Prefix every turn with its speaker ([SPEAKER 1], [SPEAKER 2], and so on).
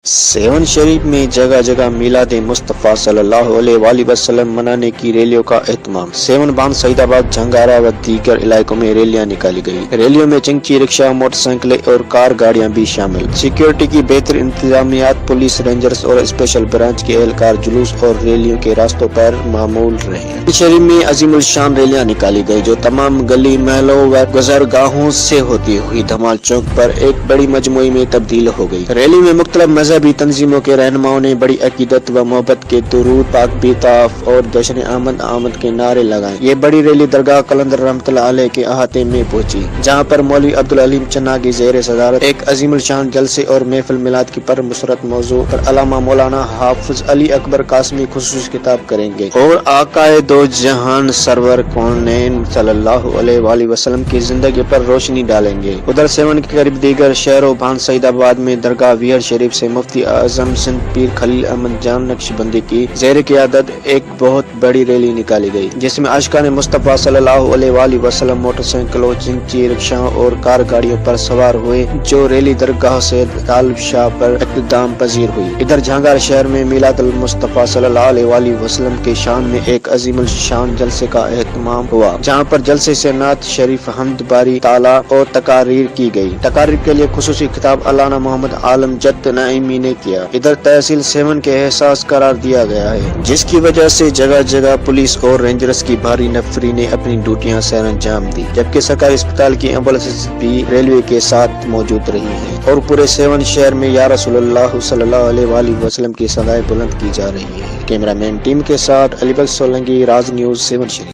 [SPEAKER 1] Seven شریف میں جگہ جگہ میلاد مصطفیٰ صلی اللہ علیہ وآلہ وسلم منانے کی ریلیوں کا اہتمام۔ سیون باندھ، سعید آباد، جھنگارا و دیگر علاقوں میں ریلیاں نکالی گئی۔ ریلیوں میں چنگچی رکشا، موٹر سائیکلیں اور کار گاڑیاں بھی شامل۔ سیکیورٹی کی بہتر انتظامیات، پولیس، رینجرز اور اسپیشل برانچ کے اہلکار جلوس اور ریلیوں کے راستوں پر معمول رہے۔ سیون شریف میں عظیم الشان ریلیاں نکالی گئی جو تمام گلی محلوں و گزرگاہوں سے ہوتی ہوئی دھمال چوک پر ایک بڑی مجموعے میں تبدیل ہو گئی۔ ریلی میں مختلف مذہبی تنظیموں کے رہنماؤں نے بڑی عقیدت و محبت کے درود پاک بیطاف اور جشن آمد آمد کے نعرے لگائے۔ یہ بڑی ریلی درگاہ قلندر رحمۃ اللہ علیہ کے احاطے میں پہنچی، جہاں پر مولوی عبدالعلیم چنا کی زیر صدارت ایک عظیم الشان جلسے اور محفل میلاد کی پر مسرت موضوع پر علامہ مولانا حافظ علی اکبر قاسمی خصوصی خطاب کریں گے اور آقائے دو جہان سرور کونین صلی اللہ علیہ وآلہ وسلم کی زندگی پر روشنی ڈالیں گے۔ ادھر سیون کے قریب دیگر شہروں باندھ سعید آباد میں درگاہ ویہر شریف سے مفتی اعظم سندھ پیر خلیل احمد جان نقشبندی کی زیر قیادت ایک بہت بڑی ریلی نکالی گئی، جس میں عاشقان مصطفیٰ صلی اللہ علیہ وآلہ وسلم موٹر سائیکلوں، چنگچی رکشاؤں اور کار گاڑیوں پر سوار ہوئے، جو ریلی درگاہ سے طالب شاہ پر اختتام پذیر ہوئی۔ ادھر جھنگارا شہر میں میلاد المصطفیٰ صلی اللہ علیہ وآلہ وسلم کے شان میں ایک عظیم الشان جلسے کا اہتمام ہوا، جہاں پر جلسے سے نعت شریف، حمد باری تعالیٰ اور تقاریر کی گئی۔ تقاریر کے لیے خصوصی خطاب علامہ محمد عالم جت نعیمی نے کیا۔ ادھر تحصیل سیون کے احساس قرار دیا گیا ہے، جس کی وجہ سے جگہ جگہ پولیس اور رینجرز کی بھاری نفری نے اپنی ڈیوٹیاں سر انجام دی، جبکہ سرکاری اسپتال کی ایمبولینس بھی ریلوے کے ساتھ موجود رہی ہیں اور پورے سیون شہر میں یا رسول اللہ صلی اللہ علیہ وآلہ وسلم کی صدائیں بلند کی جا رہی ہے۔ کیمرہ مین ٹیم کے ساتھ علی بخش سولنگی، راز نیوز، سیون شریف۔